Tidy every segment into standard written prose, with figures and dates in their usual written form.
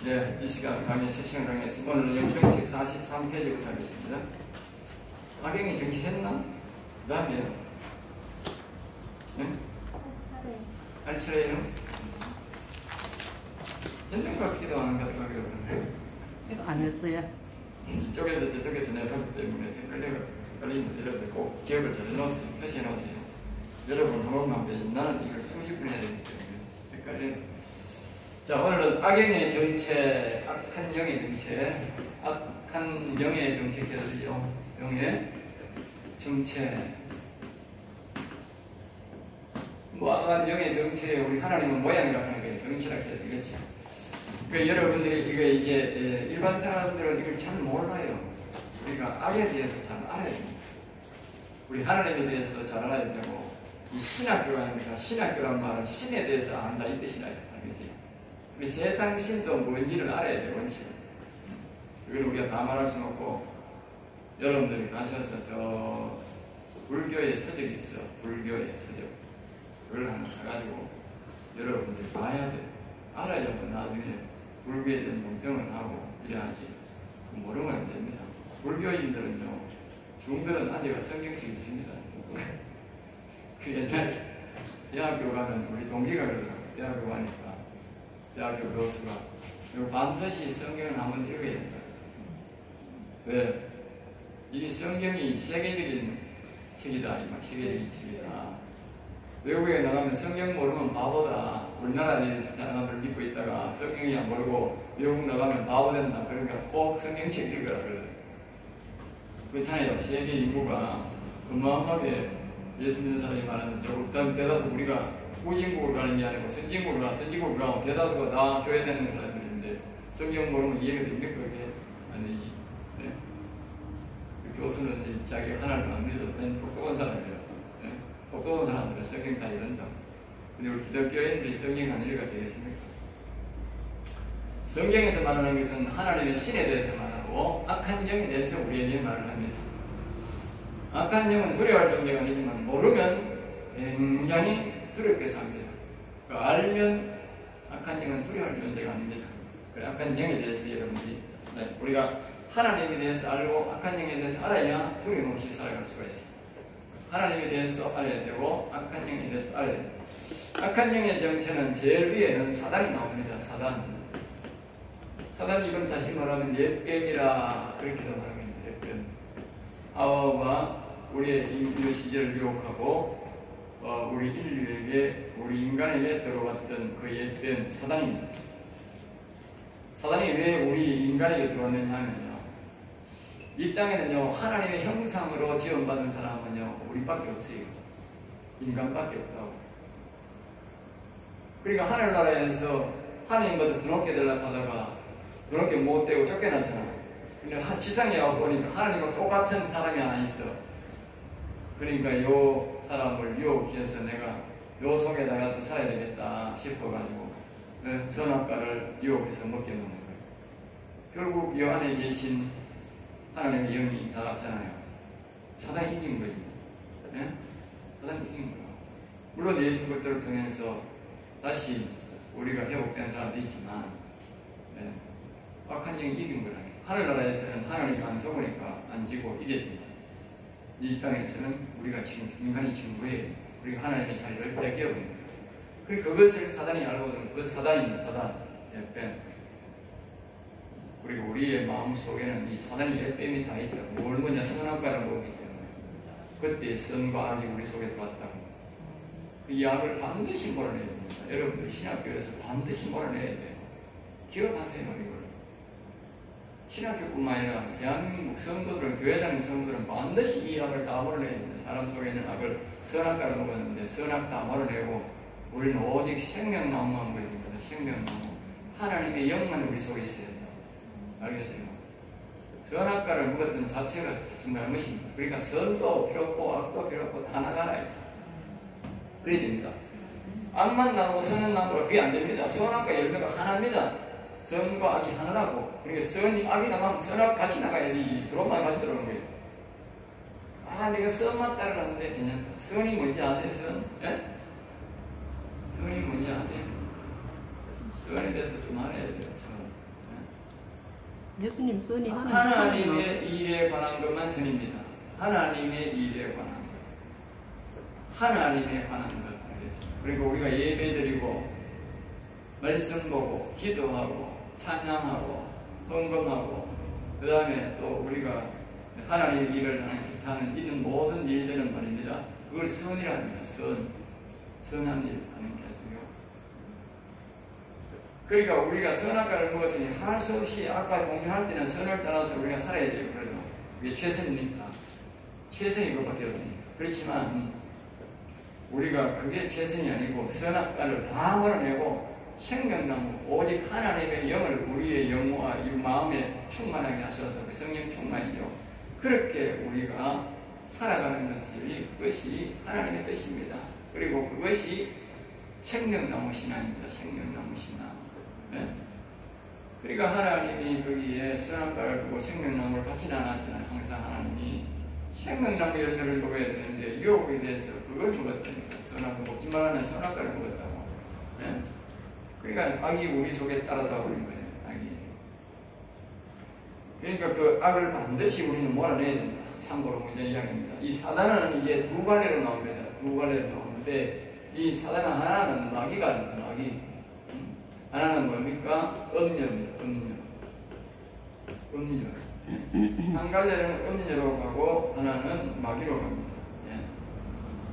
네, 이 시간 강의 첫 시간 강의에서 오늘은 영성책 43페이지부터 하겠습니다. 악영이 정치했나? 그 다음에요. 네? 할 차례예요? 현장과 기도하는 것 같기도 그러는데 안 했어요. 이쪽에서 저쪽에서 내려오기 때문에 헷갈리면 여러분들 꼭 기억을 잘 해놓으세요. 표시해 놓으세요. 여러분 한 번만 배우면 나는 이걸 수십 분 해야 되기 때문에 헷갈려요. 자, 오늘은 악영의 정체, 악한 영의 정체, 악한 영의 정체께서요. 영의 정체. 뭐 악한 영의 정체, 우리 하나님은 모양이라고 하는 게 정체라고 해야 되겠지. 그러니까 여러분들이 이게 일반 사람들은 이걸 잘 몰라요. 우리가 악에 대해서 잘 알아야 됩니다. 우리 하나님에 대해서 잘 알아야 되고, 이 신학교가 아니라 신학교란 말은 신에 대해서 안다 이 뜻이라 알겠어요. 우리 세상 신도 뭔지를 알아야 돼요, 원칙은. 그걸 우리가 다 말할 수는 없고, 여러분들이 가셔서 저 불교의 서적이 있어. 불교의 서적. 그걸 하나 사가지고 여러분들이 봐야 돼요. 알아야만 나중에 불교에 대한 논평을 하고 이래야지. 모르면 안 됩니다. 불교인들은요, 중들은 아직은 성경책이 있습니다. 그 옛날 대학교 가면 우리 동기가 그러더라고요. 대학교 가니까 대학교 교수가 반드시 성경을 한번 읽어야 된다. 왜? 이게 성경이 세계적인 책이다. 세계적인 책이다. 외국에 나가면 성경 모르면 바보다. 우리나라에 사람을 믿고 있다가 성경이 안 모르고 외국 나가면 바보 된다. 그러니까 꼭 성경책 읽어라. 그렇잖아요. 세계 인구가 어마어마하게 예수 믿는 사람이 많은데 일단 대다수 우리가 후진국을 가는 게 아니고 선진국을 가고 대다수가 다 교회 다니는 사람들인데 성경 모르면 이해가 됩니까? 그게 아니지. 네? 그 교수는 자기 하나님을 안 믿어도 똑똑한 사람이에요. 네? 똑똑한 사람들은 성경 다 이런다. 근데 우리 기독교인들이 성경 안 읽어야 되겠습니까? 성경에서 말하는 것은 하나님의 신에 대해서 말하고 악한 영에 대해서 우리에게 말을 합니다. 악한 영은 두려워할 정도가 아니지만 모르면 굉장히 두렵게 삽니다. 알면 악한 영은 두려워할 존재가 아닙니다. 악한 영에 대해서 여러분들이 우리가 하나님에 대해서 알고 악한 영에 대해서 알아야 두려움 없이 살아갈 수가 있습니다. 하나님에 대해서도 알아야 되고 악한 영에 대해서 알아야 됩니다. 악한 영의 정체는 제일 위에는 사단이 나옵니다. 사단이 이건 다시 말하면 옛뱀이라 그렇게도 말합니다. 옛뱀. 하와와 우리의 인류 시절을 유혹하고 우리 인류에게, 우리 인간에게 들어왔던 그 옛뱀 사단입니다. 사단이 왜 우리 인간에게 들어왔느냐 하면요, 이 땅에는요 하나님의 형상으로 지원받은 사람은요 우리밖에 없어요. 인간밖에 없다고. 그러니까 하늘나라에서 하나님보다 드높게 되려고 하다가 드높게 못 되고 쫓겨났잖아요. 근데 지상에 와서 보니까 하나님과 똑같은 사람이 하나 있어. 그러니까 요 사람을 유혹해서 내가 요 속에 나가서 살아야 되겠다 싶어가지고 선악과를 유혹해서 먹게 놓는 거예요. 결국 요 안에 계신 하나님의 영이 나갔잖아요. 사단이 이긴 거지. 네? 사단이 이긴 거예요. 물론 예수 그리스도를 통해서 다시 우리가 회복된 사람도 있지만 네. 악한 영이 이긴 거라니. 하늘나라에서는 하나님이 안 속으니까 안 지고 이겼지만 이 땅에서는 우리가 지금 인간이 지금 왜 우리가 하나님의 자리를 뺏겨버린 거예요. 그리고 그것을 사단이 알거든. 그 사단이 사단, 옛뱀. 그리고 우리의 마음 속에는 이 사단이 옛뱀이 다 있다. 뭘 뭐냐 선악과를 먹기 때문에 그때 선과 악이 우리 속에 들어왔다고. 이 악을 반드시 몰아내야 됩니다. 여러분들 신학교에서 반드시 몰아내야 돼요. 기억하세요 이걸. 신학교뿐만 아니라 대한민국 성도들은, 교회 다니는 성도들은 반드시 이 악을 다 몰아내야 됩니다. 사람 속에 있는 악을 선악과를 먹었는데 선악 다 몰아내고 우리는 오직 생명나무만 보입니다. 생명나무. 하나님의 영만 우리 속에 있어야 돼요. 알겠어요? 선악과를 먹었던 자체가 정말 무엇입니까? 그러니까 선도 필요 없고 악도 필요 없고 다 나가라. 그래야 됩니다. 악만 나오고 선은 나오고 그게 안 됩니다. 선악과 열매가 하나입니다. 선과 악이 하나라고. 그러니까 선이 악이 나가면 선악 같이 나가야지. 드론만 같이 들어오는 거예요. 아, 내가 선만 따르는데 괜찮다. 선이 뭔지 아세요? 선? 예? 선이 뭔지 아세요? 선에 대해서 좀 알아야 돼요. 선. 예수님 선이 하나님의 일에 관한 것만 선입니다. 하나님의 일에 관한 것. 하나님에 관한 것. 그리고 우리가 예배드리고 말씀 보고 기도하고 찬양하고 헌금하고 그 다음에 또 우리가 하나님의 일을 하는 기타는 있는 모든 일들은 말입니다. 그걸 선이라 합니다. 선한 일 하는 것이요. 그러니까 우리가 선악과를 먹었으니 할 수 없이 아까 공경할 때는 선을 따라서 우리가 살아야 돼요. 그래도 이게 최선이니까. 최선이 그것밖에 없으니까. 그렇지만 우리가 그게 최선이 아니고 선악과를 다 몰아내고 생명나무 오직 하나님의 영을 우리의 영과 이 마음에 충만하게 하셔서 그 성령 충만이요. 그렇게 우리가 살아가는 것이 하나님의 뜻입니다. 그리고 그것이 생명나무 신앙입니다. 생명나무 신앙. 네? 그러니까 하나님이 거기에 선악과를 두고 생명나무를 같이 나눴잖아요. 항상 하나님이 생명나무 열매를 먹어야 되는데 유혹에 대해서 그걸 먹었다니까. 선악과 먹지 말라는 선악과를 먹었다고. 네? 그러니까 악이 우리 속에 따라다오는 거예요. 악이. 그러니까 그 악을 반드시 우리는 몰아내야 된다. 참고로 문제 이야기입니다. 이 사단은 이제 두 갈래로 나옵니다. 두 갈래로 나오는데 이 사단은 하나는 마귀가 마귀. 하나는 뭡니까? 음녀입니다. 음녀. 한 갈래는 음녀로 가고 하나는 마귀로 갑니다. 예.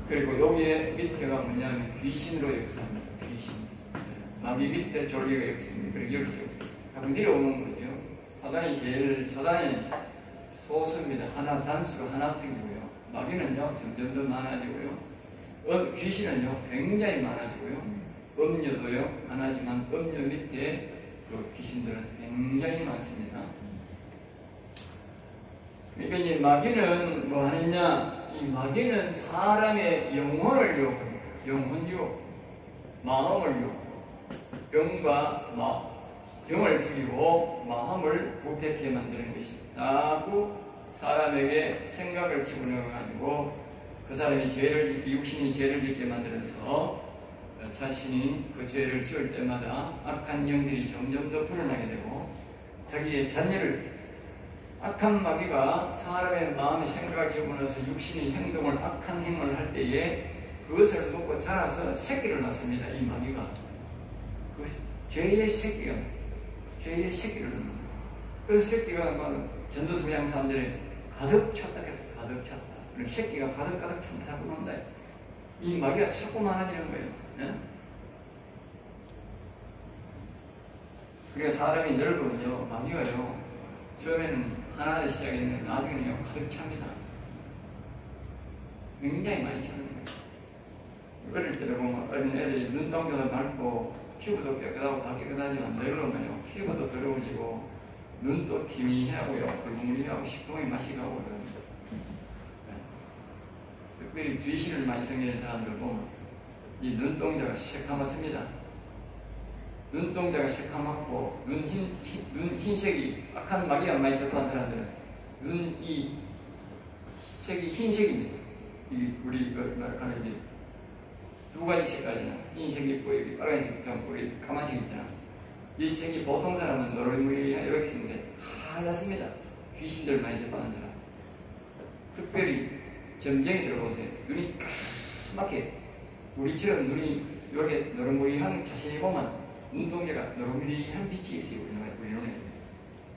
그리고 여기에 밑에가 뭐냐면 귀신으로 역사합니다. 귀신. 마귀 밑에 졸리가 역사입니다. 그리고 여기서 가끔 내려오는 거죠. 사단이 소수입니다. 하나 단수로 하나뿐이고요. 마귀는요 점점 더 많아지고요. 귀신은요 굉장히 많아지고요. 음녀도요 하나지만 음녀 밑에 그 귀신들은 굉장히 많습니다. 그러니까 이 마귀는 뭐 하느냐? 이 마귀는 사람의 영혼을 유혹합니다. 영혼 유혹, 마음을 유혹, 영을 죽이고 마음을 부패케 만드는 것입니다. 자꾸 사람에게 생각을 집어넣어가지고 그 사람이 육신이 죄를 짓게 만들어서 자신이 그 죄를 지을 때마다 악한 영들이 점점 더 불어나게 되고 자기의 자녀를 악한 마귀가 사람의 마음에 생각을 집어넣어서 육신이 행동을 악한 행동을 할 때에 그것을 놓고 자라서 새끼를 낳습니다. 이 마귀가 그 죄의 새끼를 낳는 거예요. 그래서 새끼가 전도서양 사람들이 가득 찼다. 그리고 새끼가 가득 찬다고 논다. 이 마귀가 자꾸 많아지는 거예요. 네? 그러니까 사람이 넓으면요 마귀가요 처음에는 하나를 시작했는데 나중에는요 가득 찹니다. 굉장히 많이 차는 거예요. 어릴 때를 보면 어린 애들이 눈동자도 맑고 피부도 깨끗하고 다 깨끗하지만 늙으면요 피부도 더러워지고 눈도 티미하고요 붉은물이하고 식통이 맛이 가고 그러는데 특별히 귀신을 많이 섬기는 사람들 보면 이 눈동자가 새카맣습니다. 눈동자가 새카맣고 눈 흰색이 악한 마귀가 많이 접근한 사람들은 눈이 색이 흰색입니다. 우리 말하는 이제 두 가지 색깔이나 흰색이 있고 여기 빨간색 있잖아. 우리 까만색 있잖아. 이 색이 보통 사람은 노란물이 이렇게 생긴데 하얗습니다. 귀신들 많이 접근한 사람. 특별히 점쟁이 들어보세요. 눈이 까맣게 우리처럼 눈이 이렇게 노란물이한 자신이 보면 눈동자가 노란물이한 빛이 있어요. 우리 눈에.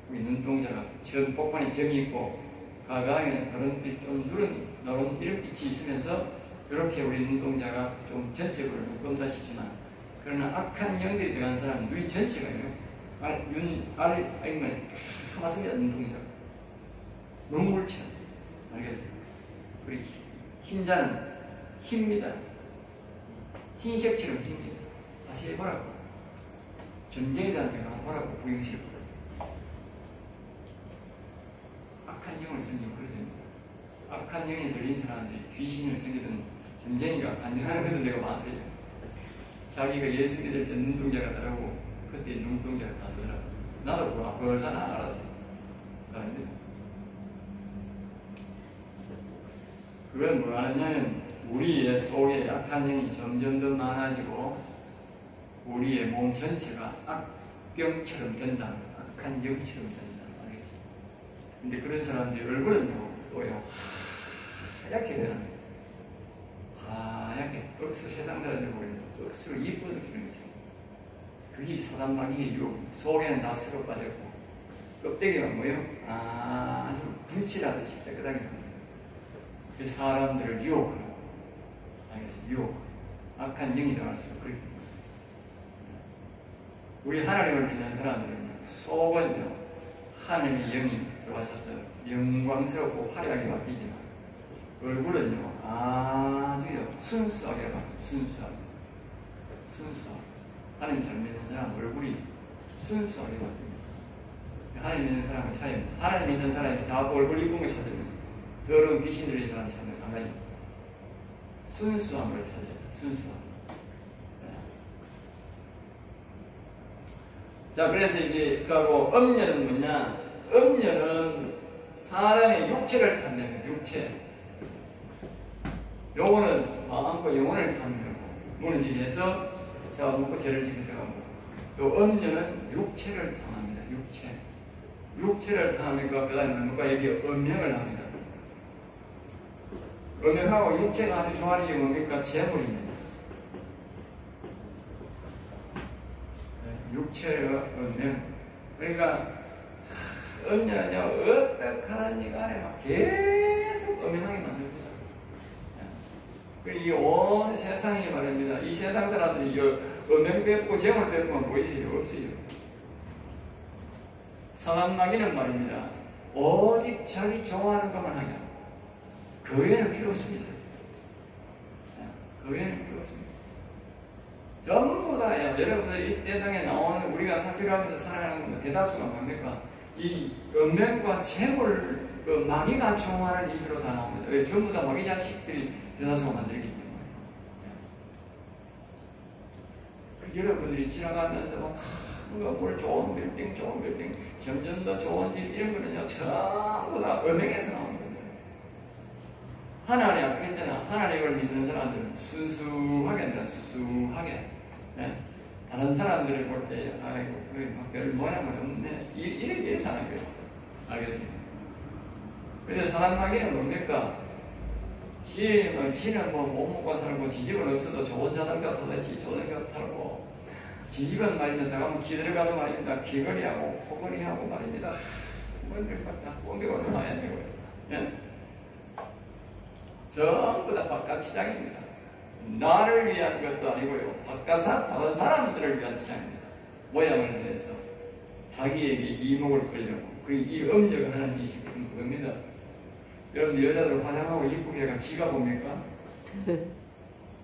우리 눈동자가 전 복판에 점이 있고 가방에 그런 빛, 좀 누른 노란 이런 빛이 있으면서 이렇게 우리 눈동자가 좀 전체적으로 눈건다 싶지만 그러나 악한 영들이 들어간 사람은 눈이 전체가요. 아니면 까맣습니다. 눈동자가. 눈물처럼. 알겠어요? 우리 흰자는 힙니다. 흰색처럼 힙니다. 자세히 보라고. 점쟁이들한테 가서 보라고 구경실 보라고. 악한 영을 섬기고 그러됩니다. 악한 영이 들린 사람들이 귀신을 섬기든 점쟁이가 간증하는 그런 데가 많으세요. 자기가 예수 믿을 때 눈동자가 다르고 그때 눈동자가 다르더라고. 나도 벌써 알았어요. 그런데 그건 뭐 하느냐면 우리의 속에 악한 영이 점점 더 많아지고 우리의 몸 전체가 악병처럼 된다. 악한 영처럼 된다. 근데 그런 사람들이 얼굴은 또요 하얗게 변합니다. 하얗게 억수로 세상 사람들 보면 억수로 이쁘게 느끼는 거죠. 그게 사단마귀의 유혹입니다. 속에는 다 썩어 빠졌고 껍데기가 뭐예요? 아주 분칠하듯이 깨끗하게 합니다. 그 사람들을 유혹하고 알겠어요? 유혹 악한 영이 들어갈수록 그렇게 됩니다. 우리 하나님을 믿는 사람들은요 속은요 하나님의 영이 들어가셔서 영광스럽고 화려하게 바뀌지만 얼굴은요 아주요 순수하게 바뀝니다. 순수하게 하나님 잘 믿는 사람 얼굴이 순수하게 바뀝니다. 하나님 믿는 사람은 차이입니다. 하나님 믿는 사람이 자꾸 얼굴 이쁜 걸 찾으면 더러운 귀신 들린 사람 찾는 한 가지 순수한 걸 찾아야 돼요. 순수한 자, 그래서 이제, 그하고, 음녀는 뭐냐? 음녀는 사람의 육체를 탐내는 육체. 요거는 마음과 영혼을 탐내고, 무너지게 자, 먹고 죄를 지켜서 가고, 또 음녀는 육체를 탐합니다. 육체를 탐하니까, 그 다음에 뭔가 여기 음행을 합니다. 음행하고 육체가 아주 좋아하는 게 뭡니까? 재물입니다. 육체가 음행. 그러니까 음녀는요 어떡하든지 간에 막 계속 음행하게 만듭니다. 이 온 세상이 말입니다. 이 세상 사람들이 음행 뺏고 재물 뺏고만 보이세요? 없어요. 사단마귀는 말입니다. 오직 자기 좋아하는 것만 하게 합니다. 그 외에는 필요 없습니다. 그 외에는 필요 없습니다. 전부 다 여러분들이 이 대당에 나오는 우리가 살피하면서 살아가는 건 대다수가 뭡니까? 이 음행과 재물, 그 마귀가 좋아하는 이유로 다 나옵니다. 왜? 전부 다 마귀 자식들이 대다수가 만들기 때문에. 여러분들이 지나가면서 뭘 좋은 빌딩, 점점 더 좋은 집 이런 거는요 전부 다 음행에서 나오는 겁니다. 하나님 앞에 있잖아. 하나님을 믿는 사람들은 수수하게 네? 다른 사람들을 볼 때 아이고 별 모양은 없네 이렇게 사는 거예요. 알겠어요? 그런데 사단마귀는 뭡니까? 지는 뭐 못 먹고 살고 지집은 없어도 좋은 자동차 타듯이 자동차 타고 지집은 말입니다. 들어가면 기들어가도 말입니다. 귀걸이하고 호걸이하고 말입니다. 뭔들 갖다 꽁대고 놔야 되고요. 예? 전부 다 바깥 시장입니다. 나를 위한 것도 아니고요. 다른 사람들을 위한 시장입니다. 모양을 위해서 자기에게 이목을 끌려고 이 음욕을 하는 짓이 그겁니다. 여러분 여자들 화장하고 이쁘게 해가 지가 봅니까?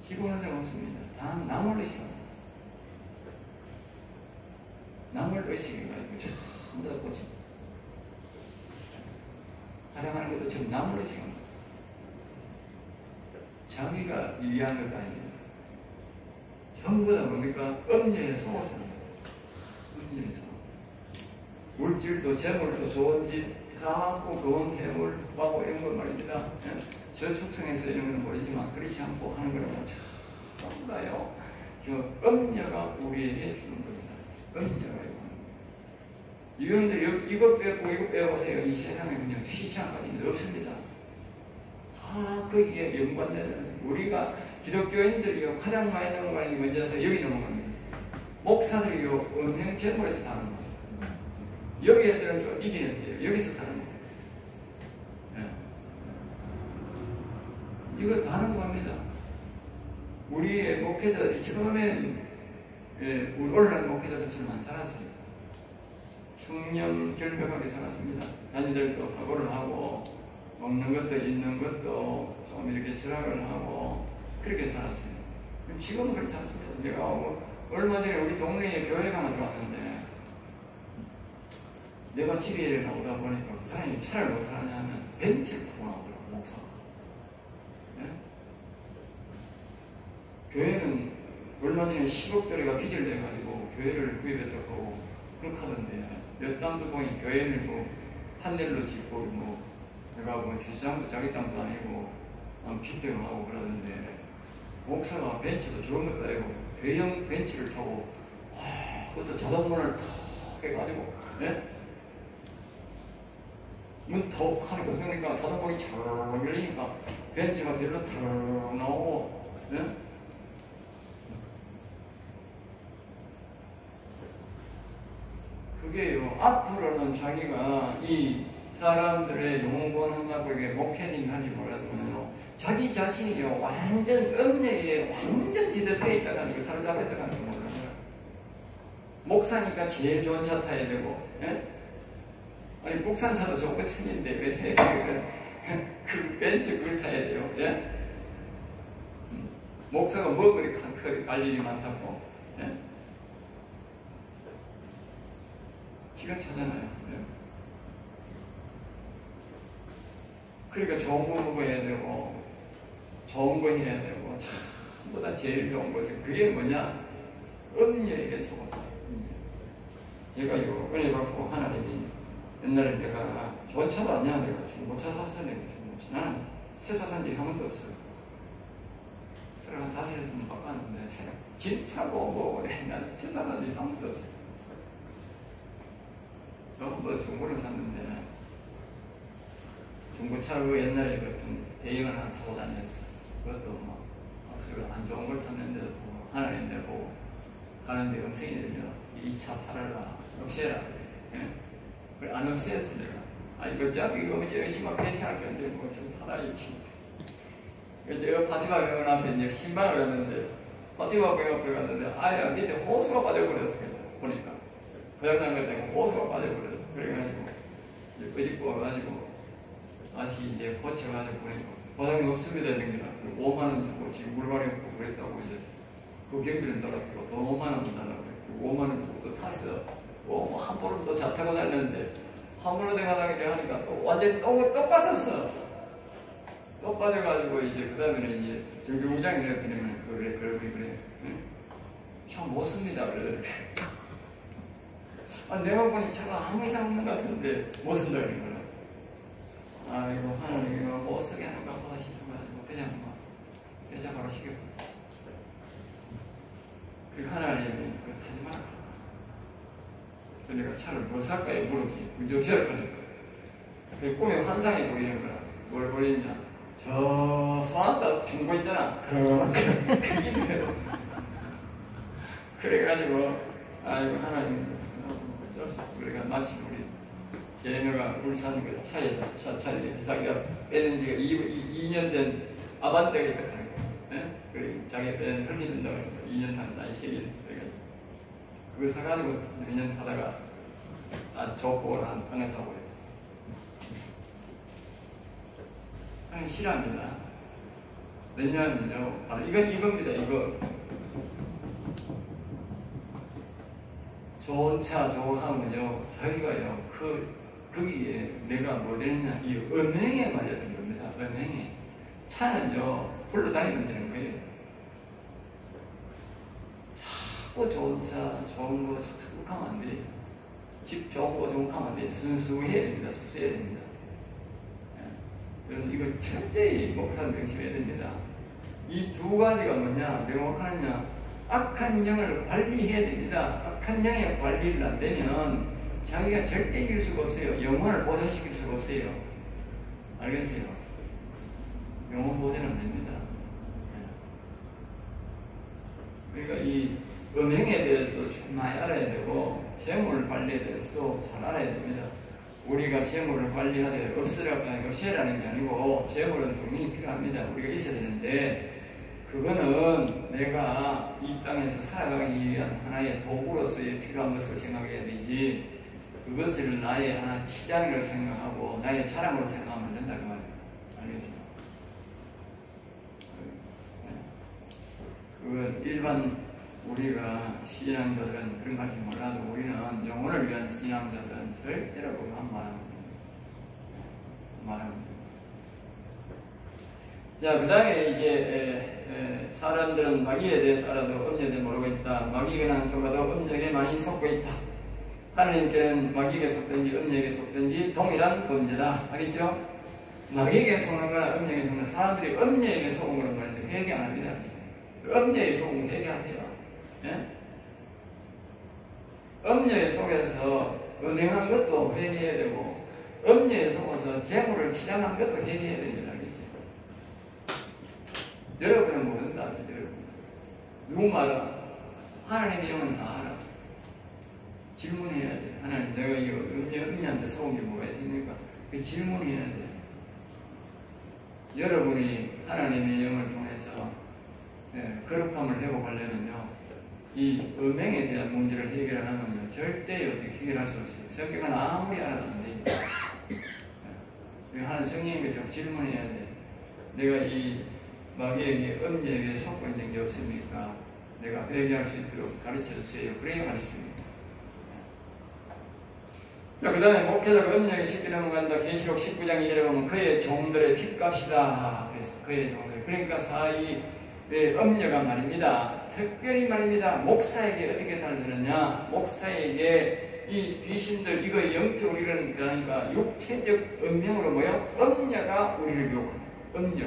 지고는 사람 없습니다. 다 남을 의식합니다. 남을 의식해가지고 전부 다 꽂힙니다. 화장하는 것도 전부 남을 의식합니다. 자기가 위한 것도 아닙니다. 전부 다 뭡니까? 음녀에 속아서 음녀에 속아. 물질도 재물도 좋은 집 사고 좋은 대물하고 이런 걸 말입니다. 저축성에서 이런 건 모르지만 그렇지 않고 하는 거는 전부 다요. 음녀가 우리에게 주는 겁니다. 음녀가 이분들 이것 빼고 이것 빼보세요. 이 세상에 그냥 시장까지는 없습니다. 거기에 연관되는 우리가 기독교인들이요 가장 많이 넘어가는 게 먼저서 여기 넘어갑니다. 목사들이요 음행 재물에서 다는 거예요. 여기에서는 좀 이기는데요. 여기서 다는 거예요. 네. 이거 다는 겁니다. 우리의 목회자들이 처음에는 우리 오늘날 목회자들처럼 안 살았습니다. 청렴 결백하게 살았습니다. 자녀들도 각오를 하고 먹는 것도 있는 것도 좀 이렇게 절약을 하고 그렇게 살았어요. 지금은 그렇지 않습니다. 내가 얼마 전에 우리 동네에 교회 가면 들어왔는데 내가 집에 나오다 보니까 그 사람이 차를 못 타냐면 벤츠를 타고 나오더라고 목사가. 네? 교회는 얼마 전에 10억짜리가 빚을 내가지고 교회를 구입했다고 그렇게 하던데 몇 땅도 보니 교회를 뭐 판넬로 짓고 뭐 내가 뭐 주장도 자기 땅도 아니고 빚대고 그러는데 목사가 벤츠도 좋은 것도 아니고 대형 벤츠를 타고 그것도 자동문을 탁 해가지고 네? 문 턱 하니까 그러니까 자동문이 촤르르 열리니까 벤츠가 뒤로 툭 나오고, 예? 그게요. 앞으로는 자기가 이 사람들의 영원한다고 이게 목회님 한지 몰라도요. 자기 자신이요. 완전 음녀에 완전 뒤덮여 있다가는 걸 사로잡았다가는 걸 몰라요. 목사니까 제일 좋은 차 타야 되고, 예? 아니 국산차도 좋은 거 챙긴데 왜 그 벤츠 그걸 타야 돼요? 예? 목사가 뭐 그리 갈 일이 많다고? 예? 기가 차잖아요. 예? 그러니까 좋은 거 먹어야 되고 좋은 거 해야 되고 전부 다 제일 좋은 거죠. 그게 뭐냐? 음녀에게 속았다. 제가요 은혜 받고 하나님이 옛날에 내가 좋은 차도 아니야. 내가 중고차 샀어야 되거든. 나는 새 차 산 적이 한 번도 없어요. 그래 한 5-6번 바꿨는데 진차고 뭐 그래. 나는 새 차 산 적이 한 번도 없어요. 뭐 중고를 샀는데 중고차로 옛날에 어떤 대형을 하나 타고 다녔어. 그것도 뭐 안 좋은 걸 탔는데도 하나님 내고 가는데 음성이 들려 이 차 팔아라 없애라 그래. 그래 안 없애었어 내가. 아니 어차피 이거 열심히 괜찮을 건데 뭐 좀 팔아 이렇게. 제가 파티마 병원 앞에 이제 신방을 갔는데 파티마 병원 앞에 갔는데 아예 밑에 호수가 빠져버렸어. 보니까 고장난 것 때문에 호수가 빠져버렸어. 그래가지고 이제 끄집고 와가지고 다시 이제 고쳐가지고 보니까 고장이 없습니다 이러니까 5만원 주고 지금 물발이 없고 그랬다고 이제 그 경비는 달라고 돈 5만원 달라고 그랬고 5만원 주고 또 탔어. 한 번은 또 차 타고 다녔는데 한 번은 내가 나기를 하니까 또 완전히 또 빠졌어. 또 빠져가지고 이제 그 다음에는 이제 정비공장이라 그러면 그래 응? 차 못 씁니다 그래. 내가 보니 차가 아무 이상 없는 것 같은데 못 쓴다 그런 거야. 아이고 하나님 이거 못 쓰게 하는가 보다 싶어가지고 그냥 뭐 여자 바로 시켰고. 그리고 하나님이 그거 타지 마라. 그러니까 차를 뭐 살까요 물었지. 운전시를 하니까. 그 꿈에 환상이 보이는 거야. 뭘 보이냐. 저 소나타 중고 있잖아. 그러면 그긴데요. 그래가지고 아이고 하나님 어쩔 수 없고 그러니까 마침 우리 제녀가 울산 그 차에 자기가 빼는 지가 2년 된 아반떼가 있다 하는 거. 예? 그래 자기가 빼는 헐기 준다고 하는 거. 2년 타는 나이 10일. 그래가지고 그거 사가지고 몇 년 타다가 좋고 한 땅에 사고 그랬어. 하나님 싫어합니다. 왜냐하면요. 이겁니다. 이거. 좋은 차, 좋은 하면요. 저희가요. 거기에 내가 뭐 되느냐. 이 은행에 말해야 되는 겁니다. 은행에. 차는요. 불러다니면 되는 거예요. 자꾸 좋은 차, 좋은 거 자꾸 하면 안 돼. 집 좋은 거 좋은 거 하면 안 돼. 순수해야 됩니다. 순수해야 됩니다. 이거 철저히 목사는 명심해야 됩니다. 이 두 가지가 뭐냐, 명확하느냐, 악한 영을 관리해야 됩니다. 악한 영의 관리를 안 되면 자기가 절대 이길 수가 없어요. 영혼을 보존시킬 수가 없어요. 알겠어요? 영혼 보존은 안 됩니다. 그러니까 이 음행에 대해서 좀 많이 알아야 되고 재물 관리에 대해서도 잘 알아야 됩니다. 우리가 재물을 관리하되 없애라는 게 아니고 재물은 분명히 필요합니다. 우리가 있어야 되는데 그거는 내가 이 땅에서 살아가기 위한 하나의 도구로서의 필요한 것을 생각해야 되지 그것을 나의 하나 치장이라고 생각하고 나의 자랑으로 생각하면 안 된다 그 말이에요. 알겠습니다. 그건 일반 우리가 신앙자들은 그런 것이 몰라도 우리는 영혼을 위한 신앙자들은 절대로 그거 한 말합니다. 자, 그 다음에 이제 사람들은 마귀에 대해서 알아도 음녀에 모르고 있다. 마귀가 난 속아도 음녀에 많이 속고 있다. 하나님께는 마귀에게 속든지 음녀에게 속든지 동일한 범죄다. 알겠죠? 마귀에게 속는 거나 음녀에게 속는 거나 사람들이 음녀에게 속은 거는 말인데 회개 안 합니다. 음녀에 속은 거 회개하세요. 예? 음녀에 속에서 은행한 것도 회개해야 되고 음녀에 속아서 재물을 치장한 것도 해결해야 됩니다. 알겠지? 여러분은 모른다. 여러분. 누구 말아? 하나님의 영은 다 알아. 질문해야 돼. 하나님, 내가 이 음녀한테 속은 게 뭐가 있습니까? 그 질문해야 돼. 여러분이 하나님의 영을 통해서 거룩함을 회복하려면요, 이 음행에 대한 문제를 해결하면요, 절대 어떻게 해결할 수 없어요. 성경은 아무리 알아도 안 됩니다. 하나님 성령님께 좀 질문해야 돼. 내가 이 마귀에게 음녀에게 속고 있는 게 없습니까? 내가 회개할 수 있도록 가르쳐 주세요. 그래야 가르칩니다. 자, 그 다음에 목회자가 음녀에게 쉽게 넘어간다. 계시록 19장 2절에 보면 그의 종들의 핏값이다. 그래서 그의 종들. 그러니까 사이의 음녀가 말입니다. 특별히 말입니다. 목사에게 어떻게 달려들었냐? 목사에게 이 귀신들, 이거 영적으로 그러니까 육체적 음명으로 뭐요? 음녀가 우리를 욕합니다. 음녀.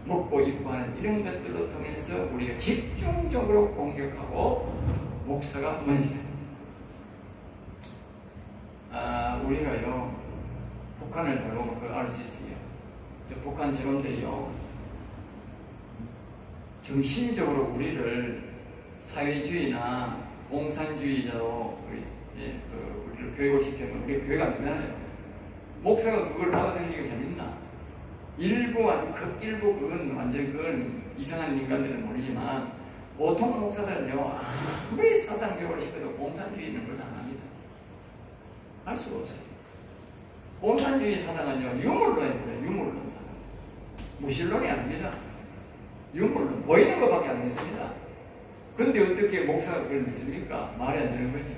먹고 입고 하는 이런 것들로 통해서 우리가 집중적으로 공격하고 목사가 무너집니다. 우리가요, 북한을 다루면 그걸 알 수 있어요. 저 북한 저놈들이요, 정신적으로 우리를 사회주의나 공산주의자로 우리를 교육을 시키면 우리 교육 안 되잖아요. 목사가 그걸 받아들이기가 재밌나? 일부, 아주 극일부, 그건 완전 그건 이상한 인간들은 모르지만, 보통 목사들은요, 아무리 사상교육을 시켜도 공산주의는 그걸 안 합니다. 할 수가 없어요. 공산주의 사상은요, 유물론입니다. 유물론 사상. 무신론이 아닙니다. 유물론. 보이는 것밖에 안 믿습니다. 그런데 어떻게 목사가 그걸 믿습니까? 말이 안 되는 거지.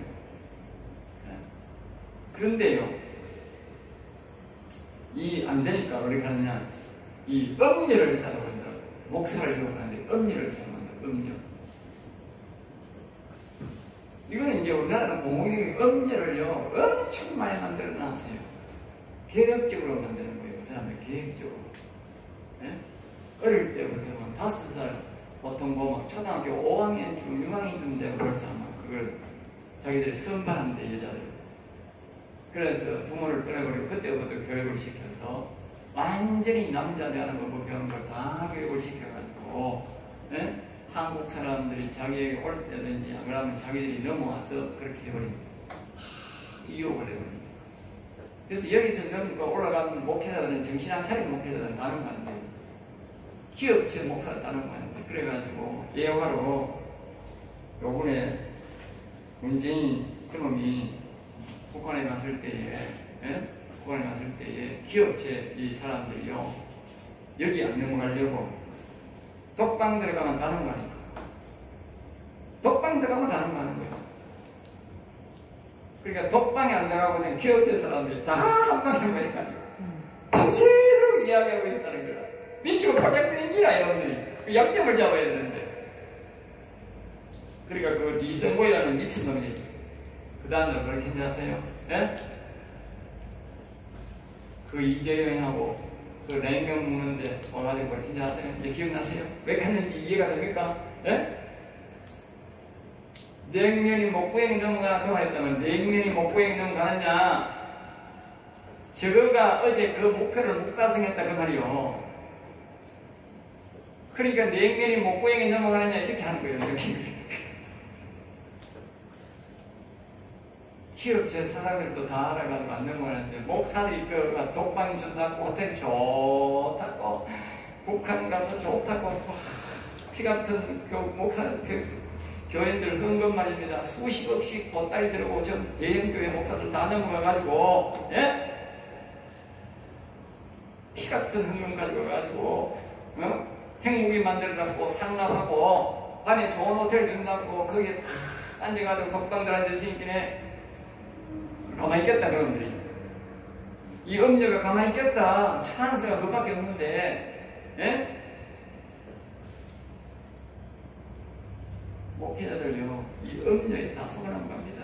그런데요, 이 안 되니까 우리가 하느냐, 이 음료를 사용한다. 목사를 사용하는데 음료를 사용한다. 음료. 이거는 이제 우리나라는 공공의 음료를요, 엄청 많이 만들어 놨어요. 계획적으로 만드는 거예요. 그 사람들 계획적으로. 예? 어릴 때부터 5살, 보통 뭐 초등학교 5학년 중 6학년 쯤 되면 벌써 아마 그걸 자기들이 선발한대, 여자들. 그래서 부모를 떠나버리고 그때부터 교육을 시켜서 완전히 남자들하는 법 배우는 걸 다 교육을 시켜가지고, 예? 한국 사람들이 자기에게 올 때든지 안 그러면 자기들이 넘어와서 그렇게 해버립니다. 유혹을 해버립니다. 그래서 여기서 넘고 올라가는 목회자들은 정신 안 차린 목회자들은 다른 거 안 돼요. 기업체 목사를 따는 거 아닙니까? 그래가지고 예화로 요번에 문재인 그놈이 북한에 갔을 때에, 예? 북한에 갔을 때에 기업체 이 사람들이요, 여기 안 넘어가려고 독방 들어가면 다는 거 아니까. 독방 들어가면 다는 거 하는 거예요. 그러니까 독방에 안 들어가고 그냥 기업체 사람들이 다 한 방에 모여가지고 밤새도록 이야기하고 있었다는 거야. 미치고 팔짝 뛰는 기라, 이놈들이. 그 약점을 잡아야 되는데. 그러니까 그 이성고이라는 미친놈이 그 다음날 그렇게 했는지 아세요? 예? 그 이재영하고 그 냉면 먹는데 와가지고 그렇게 했는지 아세요? 이제 기억나세요? 왜 갔는지 이해가 됩니까? 예? 냉면이 목구멍이 넘어가나 그 말했다면 냉면이 목구멍이 넘어가느냐? 저거가 어제 그 목표를 못 달성했다 그 말이요. 그러니까 냉면이 목구멍이 넘어가느냐 이렇게 하는 거예요. 기업체 사장들도 다 알아가지고 안 넘어가는데 목사들이 그 독방 준다고 호텔 좋다고 북한 가서 좋다고 피 같은 그 목사 교인들 헌금 말입니다. 수십억씩 보따리 들고 전 대형교회 목사들 다 넘어가가지고, 예? 피 같은 헌금 가지고 가지고 핵무기 만들어갖고 상납하고 밤에 좋은 호텔 준다고 거기에 탁 앉아가지고 독방들 앉아있으니까 가만히 있겠다, 그놈들이. 이 음녀가 가만히 있겠다. 찬스가 그밖에 없는데, 예? 목회자들요, 이 음녀에 다 속아난 겁니다.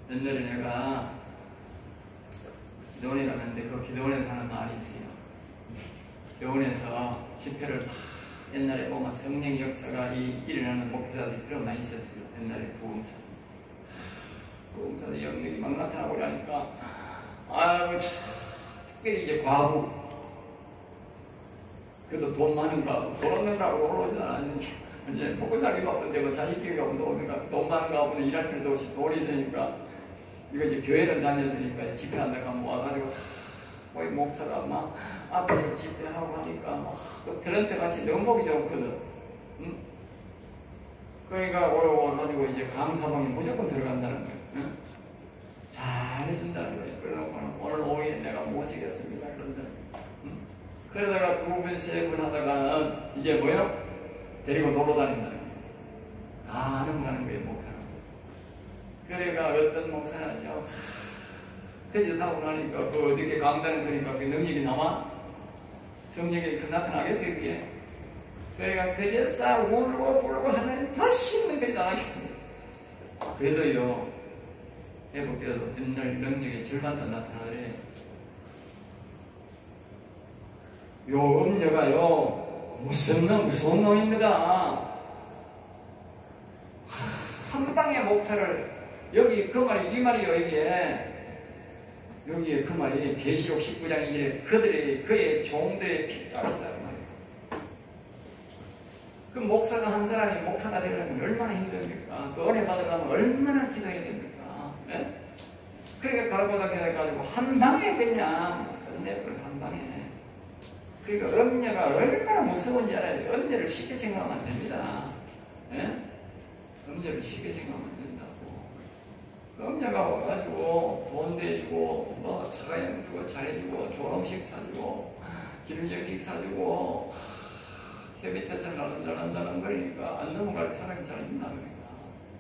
옛날에 내가 기도원에 갔는데 그 기도원에 가는 말이 있어요. 교원에서 집회를 옛날에 보면 성령 역사가 일어나는 목회자들이 들어 많이 있었어요. 옛날에 부흥사. 부동산의 영역이 막 나타나고 그러니까 아이고 참 특별히 이제 과부 그래도 돈 많은 과부 돈 없는 과부 올라오진 않았는지 이제 먹고 살기 바쁜데 뭐 자식 키우기가 운동하니까 돈 많은 과부는 일할 필요도 없이 돈이 있으니까 이거 이제 교회를 다녔으니까 집회한다고 하면 와가지고 거기 목사가 막 앞에서 집회하고 하니까 막또 트렌트 같이 너무 보기 좋거든. 응? 그러니까 와가지고 이제 강사방에 무조건 들어간다는 거야. 응? 잘해준다는 거야. 그러면 오늘 오후에 내가 모시겠습니다. 그런다. 응? 그러다가 두 분, 세 분 하다가는 이제 뭐요? 데리고 놀러 다닌다는 거야. 가는 거예요, 목사가. 그러니까 어떤 목사는요, 그제 타고 나니까 그 어떻게 강단에 서니까 그 능력이 남아? 성령이 나타나겠어요, 그게? 그러니까 그제 싹 울고 불고 하나님 다시 있는 것이 나가겠습니다. 그래도요, 회복되어도 옛날 능력의 절반 더 나타나더래. 요 음녀가요, 무서운 놈입니다. 한 방에 목사를, 여기 그 말이, 이 말이요, 여기에 그 말이 계시록 19장 2절에 그의 종들의 핏값이다 그 말이에요. 그 목사가 한 사람이 목사가 되려면 얼마나 힘듭니까? 또 은혜 받으려면 얼마나 기도해야 됩니까? 네? 그러니까 가르고닥 해가지고 한 방에 그냥 끝내버려 한 방에. 그러니까 음녀가 얼마나 무서운지 알아야 돼요. 음녀를 쉽게 생각하면 안 됩니다. 네? 음녀를 쉽게 생각하면 안 된다고. 음녀가 와가지고 돈 대주고 뭐 차가용 주고 잘해주고 좋은 음식 사주고 기름역식 사주고 혀 밑에서 나른다는 거니까 안 넘어갈 사람이 잘 있나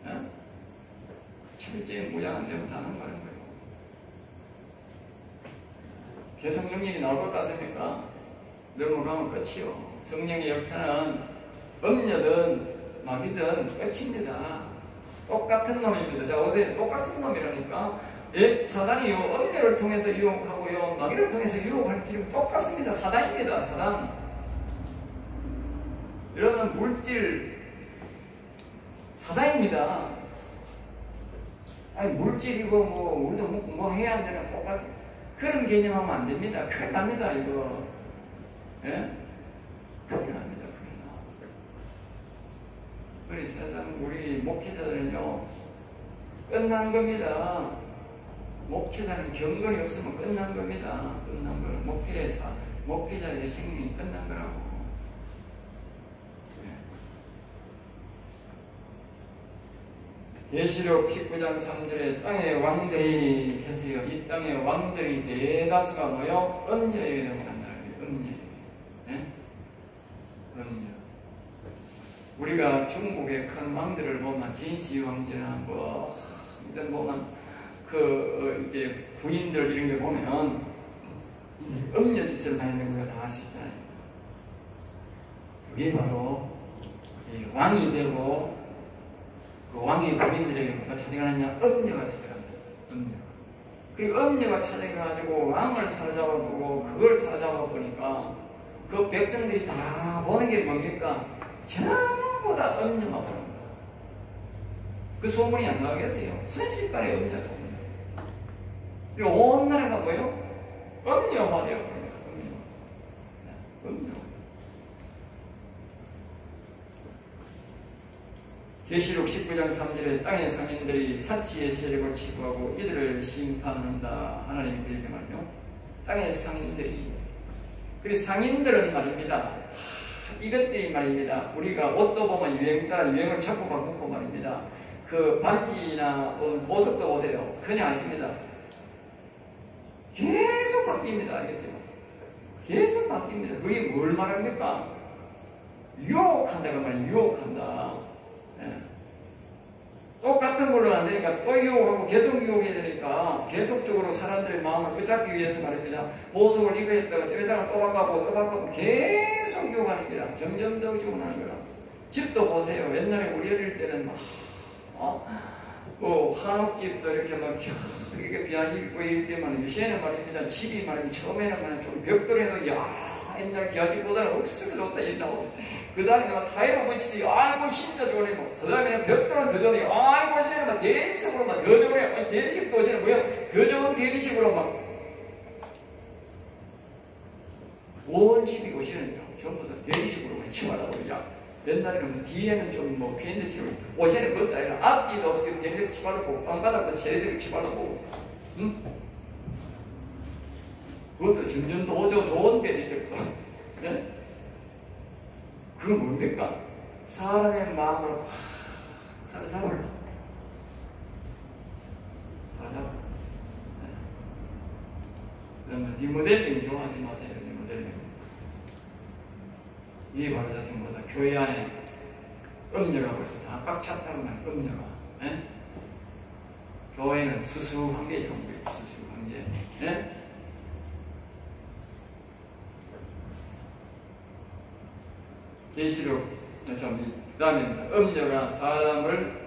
그러니까. 철저히 무장 안 되면 다 넘어가는 거예요. 계속 능력이 나올 것 같습니까? 넘어가면 끝이요. 성령의 역사는 음녀든 마귀든 끝입니다. 똑같은 놈입니다. 자, 어제 똑같은 놈이라니까. 예, 사단이요, 음녀를 통해서 유혹하고요, 마귀를 통해서 유혹할 길은 똑같습니다. 사단입니다, 사단. 이러는 물질, 사단입니다. 아니, 물질이고, 우리도 뭐 해야 안 되나 똑같아. 그런 개념하면 안 됩니다. 큰일 납니다, 이거. 예? 큰일 납니다. 우리 세상 우리 목회자들은요 끝난 겁니다. 목회자는 경건이 없으면 끝난 겁니다. 끝난 거는 목회자의 생명이 끝난 거라고. 계시록 19장 3절에 땅에 왕들이 계세요. 이 땅에 왕들이 대다수가 모여 음녀에게 넘어간다는 거예요. 음녀. 네? 음녀. 우리가 중국의 큰 왕들을 보면 진시 왕제나 뭐 일단 보면 그 이제 부인들 이런 게 보면 음녀 짓을 많이 하는 우리가 다 알 수 있잖아요. 그게 바로 이 왕이 되고 그 왕의 부인들에게 누가 찾아가느냐? 음녀가 찾아갑니다. 음녀. 그리고 음녀가 찾아가가지고 왕을 사로잡아보고 그걸 사로잡아보니까 그 백성들이 다 보는 게 뭡니까? 전부 다 음녀만 보는 거야. 그 소문이 안 나가겠어요. 순식간에 음녀 소문. 그리고 온 나라가 뭐예요? 음녀만 해요. 음녀. 계시록 19장 3절에 땅의 상인들이 사치의 세력을 치부하고 이들을 심판한다. 하나님이 그렇게 말이요. 땅의 상인들이. 그리고 상인들은 말입니다. 이것들이 말입니다. 우리가 옷도 보면 유행 따라 유행을 자꾸 바꾸고 말입니다. 그 반지나 보석도 보세요. 그냥 아십니다. 계속 바뀝니다. 알겠죠? 계속 바뀝니다. 그게 뭘 말합니까? 유혹한다가 말이에요. 유혹한다. 네. 똑같은 걸로 안 되니까 또 유혹하고 계속 유혹해야 되니까 계속적으로 사람들의 마음을 붙잡기 위해서 말입니다. 보석을 이거 했다가 저기다가 또 바꿔보고 계속 유혹하는 거라. 점점 더 유혹하는 거라. 집도 보세요. 옛날에 우리 어릴 때는 막 한옥집도 이렇게 막 이게 비하지 있고 이럴 때만 요새는 말입니다. 집이 말이면 처음에는 좀 벽돌해서 옛날 기아집보다는 억수로 좋다 이런다고 그 다음에 막 타이로 붙이더니 아이고 진짜 좋네. 그 다음에 벽돌은 더 좋네. 아이고 쟤는 막 대리식으로 막 더 좋네. 대리식도 쟤는 뭐야? 더 좋은 대리식으로 막 온 집이 옷이는 전부 다 대리식으로 치마라고. 야 옛날에는 뒤에는 좀 뭐 페인트 칠하고 옷에는 그것도 아니라 앞뒤도 없이 대리식 치발라보고 빵바닥도 대리식 치발라보고 응? 그것도 점점 더 좋은 대리식. 네? 그건 뭡니까? 사람의 마음을 확 사로잡으려. 사로잡으려. 그러면 리모델링 좋아하지 마세요. 리모델링. 이게 바로 자신보다 교회 안에 음료가 벌써 다 꽉 찼다고 말. 음료가. 예? 교회는 수수한 게 전부예요. 수수한 게. 예? 계시록 그 다음에 음료가 사람을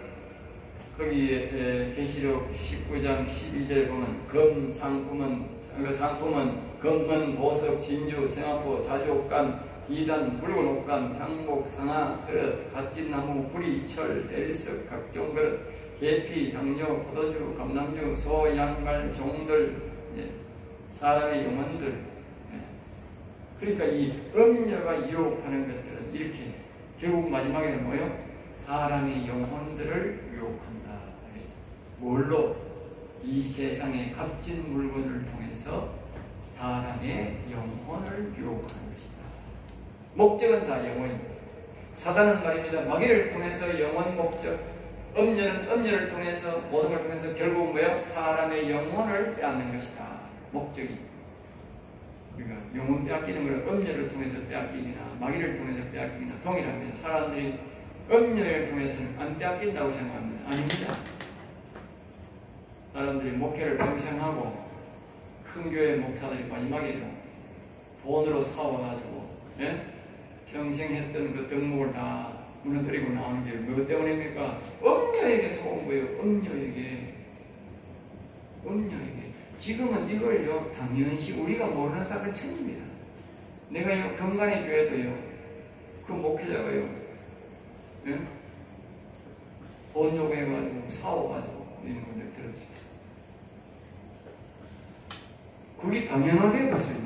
거기에 계시록 19장 12절 보면 금 상품은 그 상품은 금은 보석 진주 생화포 자주옥간 이단 붉은 옷감 향복 상아 그릇 갓짓나무 구리 철 대리석 각종 그릇 계피 향료 포도주 감람주 소 양말 종들 사람의 영혼들. 그러니까 이 음료가 유혹하는 것들은 이렇게 결국 마지막에는 뭐예요? 사람의 영혼들을 유혹한다. 뭘로? 이 세상의 값진 물건을 통해서 사람의 영혼을 유혹하는 것이다. 목적은 다 영혼입니다. 사단은 말입니다. 마귀를 통해서 영혼 목적, 음료는 음료를 통해서 모든 걸 통해서 결국 뭐예요? 사람의 영혼을 빼앗는 것이다. 목적이. 우리가 영혼 빼앗기는 것을 음료를 통해서 빼앗기기나 마귀를 통해서 빼앗기기나 동일합니다. 사람들이 음료를 통해서는 안 빼앗긴다고 생각합니다. 아닙니다. 사람들이 목회를 평생 하고 큰 교회 목사들이 마지막에 돈으로 사와가지고 평생 했던 그 덕목을 다 무너뜨리고 나오는 게 뭐 때문입니까? 음료에게 속은 거예요. 음료에게. 지금은 이걸요 당연시 우리가 모르는 사건 천입니다. 내가 경간의 교회도요 그 목회자가요 돈 요구해가지고 사와가지고 이런 걸 들었어요. 그게 당연하게 봤어요.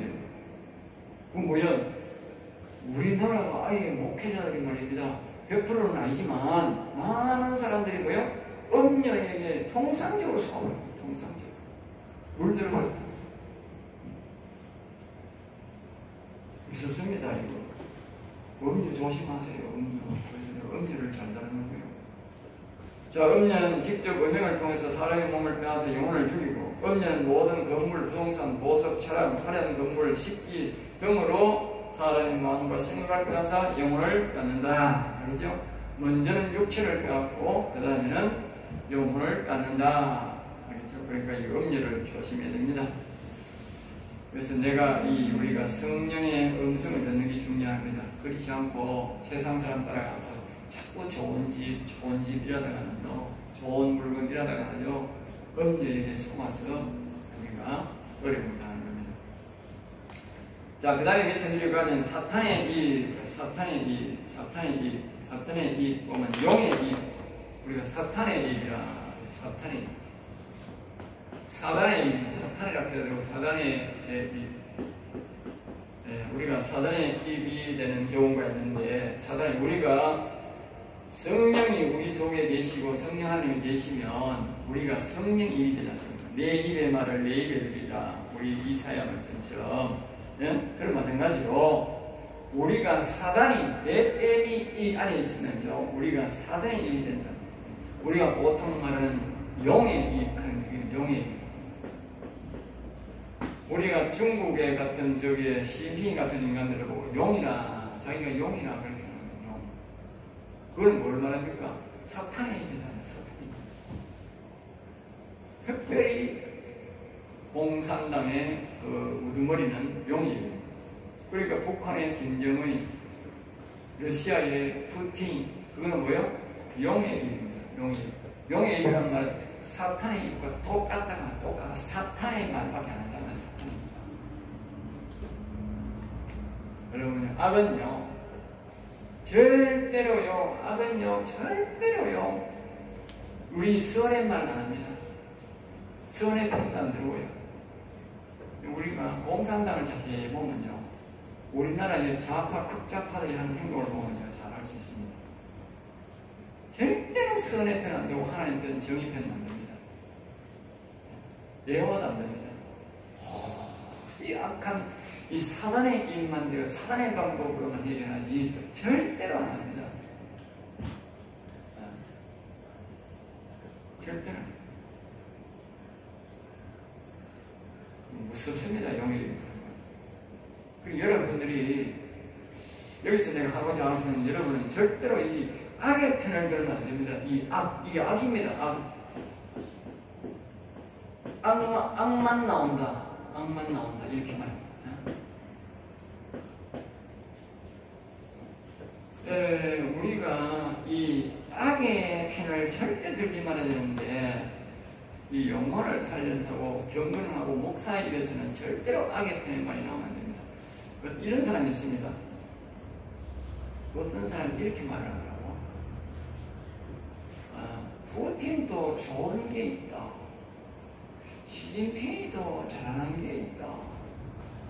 그 뭐야 우리나라가 아예 목회자들이 말입니다. 100%는 아니지만 많은 사람들이 뭐요 음료에게 통상적으로 사와요. 통상적으로 물들어버렸다. 있었습니다. 이거 음료 조심하세요. 음료를 잘 다루는 거예요. 자, 음료는 직접 음행을 통해서 사람의 몸을 빼앗아 영혼을 죽이고, 음료는 모든 건물, 부동산, 보석, 차량, 화려한 건물, 식기 등으로 사람의 마음과 생각을 빼앗아 영혼을 빼앗는다. 알죠? 먼저는 육체를 빼앗고 그 다음에는 영혼을 빼앗는다. 그러니까 이 음료를 조심해야 됩니다. 그래서 우리가 성령의 음성을 듣는 게 중요합니다. 그렇지 않고 세상 사람 따라가서 자꾸 좋은 집 이라다가는요, 좋은 물건 이라다가는요, 음료에게 속아서 우리가 어려움을 당하는 겁니다. 자, 그 다음에 밑에 내려가면 사탄의 입 보면 용의 입, 우리가 사탄의 입이라, 사단의 입, 사탄이라고 해야 되고, 사단의 입. 우리가 사단의 입이 되는 경우가 있는데, 우리가 성령이 우리 속에 계시고 성령 하나님이 계시면 우리가 성령 입이 되지 않습니까? 내 입의 말을 내 입에 들이라. 우리 이사야 말씀처럼. 그런 마찬가지로 우리가 사단이 뱀이 이 안에 있으면요, 우리가 사단의 입이 된다. 우리가 보통 말하는 용의 입 하는 게 용의 입. 우리가 중국의 같은 시진핑 같은 인간들을 보고 자기가 용이라 그러는 용. 그걸 뭘 말합니까? 사탄의 입이다. 사탄의 입. 특별히 공산당의 우두머리는 용의 입. 그러니까 북한의 김정의, 러시아의 푸틴, 그거는 뭐예요? 용의 입입니다. 용의 입이란 말은 사탄의 입과 똑같아. 사탄의 말밖에 안 한다면 사탄의 입. 여러분, 악은요, 절대로요, 악은요, 절대로요, 우리 선의 말은 안 합니다. 선의 편도 안 들어오요. 우리가 공산당을 자세히 보면요, 우리나라의 좌파, 극좌파들이 하는 행동을 보면요, 잘 알 수 있습니다. 절대로 선의 편 안 되고 하나님 편, 정의 편 만듭니다. 예화도 안 됩니다. 혹시 악한 이 사단의 일만 되어 사단의 방법으로만 해결하지 절대로 안 합니다. 절대로. 무섭습니다, 용의. 그리고 여러분들이 여기서 내가 하고자 하는 것은 여러분은 절대로 이 악의 편을 들면 안 됩니다. 이게 악입니다. 악만 나온다. 악만 나온다. 이렇게 말합니다. 우리가 이 악의 편을 절대 들지 말아야 되는데, 이 영혼을 살려서고 경건하고 목사 입에서는 절대로 악의 편이 많이 나오면 안 됩니다. 이런 사람이 있습니다. 어떤 사람이 이렇게 말을 하더라고. 푸틴도 좋은 게 있다. 시진핑이도 잘하는 게 있다.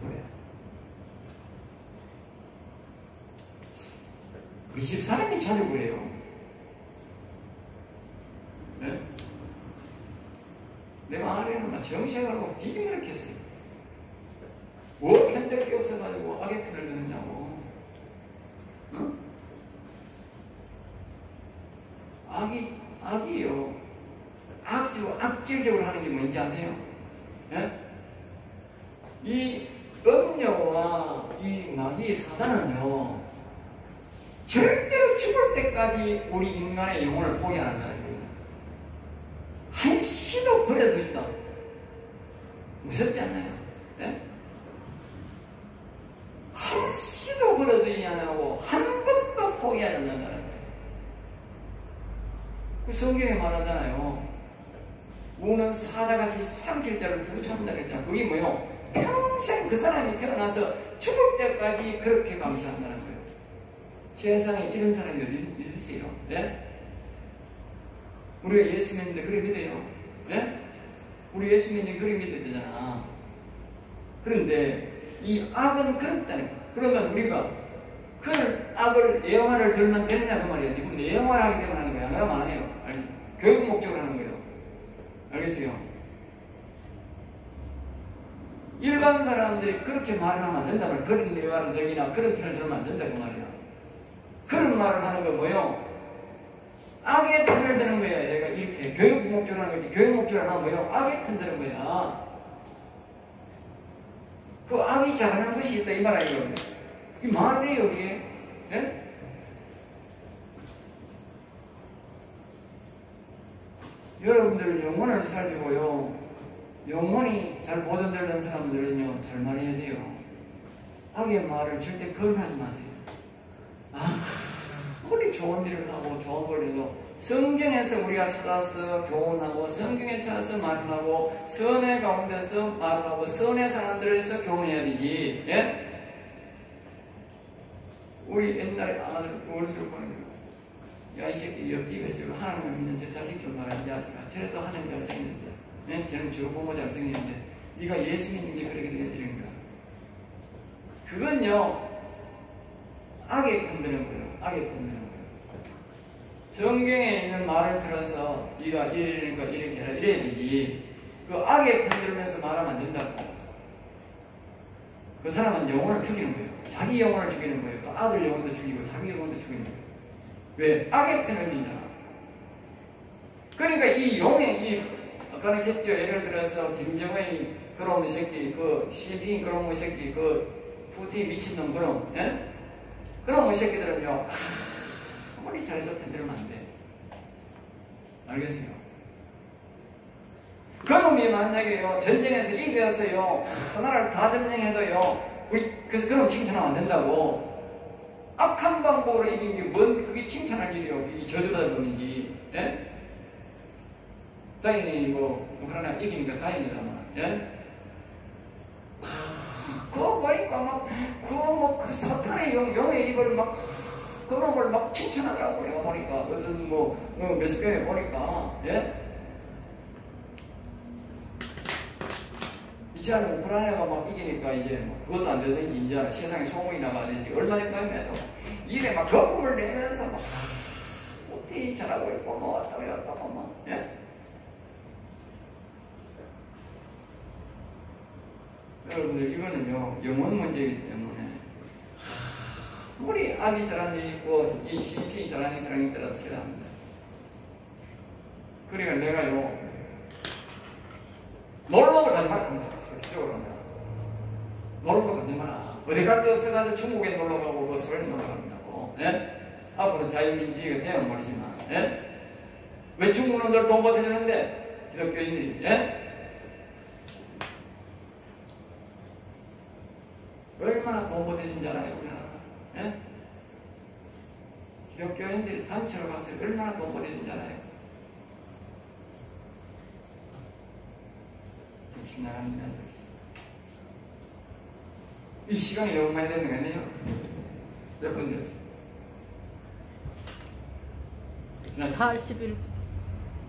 그래. 우리 집 사람이 자주 그래요. 네? 내 마을에는 막 정색하고 뒤집어렇게 했어요. 뭐 편들 게 없어가지고 악의 편을 드느냐고. 응? 악이요. 악질적으로 하는 게 뭔지 아세요? 네? 이 음녀와 이 마귀 사단은요, 절대로 죽을 때까지 우리 인간의 영혼을 포기한다는 겁니다. 한시도 버려두지도 않고. 무섭지 않나요? 네? 한시도 버려두지 않고 한 번도 포기하지 않는다는 거예요. 그 성경에 말하잖아요. 우는 사자같이 삼킬 자를 두고 참는다 그랬잖아요. 그게 뭐예요? 평생 그 사람이 태어나서 죽을 때까지 그렇게 감시한다는 거예요. 세상에 이런 사람이 어디 있어요? 네? 우리가 예수 믿는데 그래 믿어요? 네? 우리 예수 믿는데 그래 믿어야 되잖아. 그런데 이 악은 그렇다는 거예요. 그러면 우리가 그 악을 예화를 들면 되느냐 그 말이에요. 근데 예화를 하기 때문에 하는 거예요. 안 안 해요. 알겠어요? 교육 목적으로 하는 거예요. 알겠어요? 일반 사람들이 그렇게 말을 하면 안 된다면 그런 예화를 들기나 그런 편을 들으면 안 된다 그 말이야. 그런 말을 하는 거 뭐예요? 악의 편을 드는 거야. 얘가 이렇게 교육 목적으로 하는 거지. 교육 목적으로 하면 뭐예요? 악의 편 드는 거야. 그 악이 잘하는 것이 있다 이 말 아니거든요. 이게 말이 돼요 여기에? 네? 여러분들 영혼을 살리고요, 영혼이 잘 보존되는 사람들은요 잘 말해야 돼요. 악의 말을 절대 거론하지 마세요. 아무리 좋은 일을 하고 좋은 걸 해도 성경에서 우리가 찾아서 교훈하고 성경에 찾아서 말을 하고 선의 가운데서 말을 하고 선의 사람들에서 교훈해야 되지. 예? 우리 옛날에 아들 어른들 보는 거, 야 이 새끼 옆집에 지금 하나님을 믿는 저 자식 좀 말하지 않았을까? 쟤도 하나님 잘생겼는데, 네? 쟤는 저 부모 잘생겼는데 네가 예수 믿는 게 그렇게 되는 이런 거야. 그건요 악에 편드는 거예요. 악에 편드는 거예요. 성경에 있는 말을 들어서 네가 이러니까 이렇게 해라 이래야 되지. 그 악에 편들면서 말하면 안 된다고. 그 사람은 영혼을 죽이는 거예요. 자기 영혼을 죽이는 거예요. 또 아들 영혼도 죽이고 자기 영혼도 죽이는 거예요. 왜? 악의 편을 믿잖아. 그러니까 이 용의 아까는 했죠. 예를 들어서 김정은이 그놈의 새끼, 그 시진핑 그놈의 새끼, 그 푸틴 미친놈 그놈, 예? 그놈의 새끼들은요 아무리 잘해도 편들면 안 돼. 알겠어요? 그놈이 만약에요 전쟁에서 이겨서요 하나를 다 점령해도요 우리 그래서 그놈 칭찬하면 안 된다고. 악한 방법으로 이긴 게 뭔 그게 칭찬할 일이요. 이 저주받을 뿐이지. 예? 당연히 뭐 우크라이나 이기니까 다행이다만. 예? 그거 보니까 막 그 사탄의 용의 입을 막 그런 걸 막 칭찬하더라고. 내가 보니까 어떤 몇십 개에 보니까 예? 이치하는 우크라이나가 막 이기니까 이제 뭐 그것도 안 되든지 이제 세상에 소문이 나가든지 얼마 전까지만 해도 입에 막 거품을 내면서 막 어떻게 잘하고 있고 뭐 왔다 갔다 막 예? 여러분들 이거는요 영혼 문제이기 때문에 우리 아기 잘하는 일 있고 이 CP 잘하는 사람이 따라 필요합니다. 그러니까 내가요 놀러를 가지 말라 합니다. 적극적으로 합니다. 놀러도 가지 마라. 어디 갈 데 없어가지고 중국에 놀러 가고 뭐 소련에 놀러 간다고. 예? 앞으로 자유민주주의가 되면 말이지만 예? 왜 중국 놈들 돈 보태주는데 기독교인들이 예? 얼마나 돈 보태준 줄 알아요 우리나라. 예? 기독교인들이 단체로 갔을 때 얼마나 돈 보태준 줄 알아요. 정신 나가는 년들. 이 시간이 너무 많이 되는 거 아니에요? 몇 분 됐어요? 41분.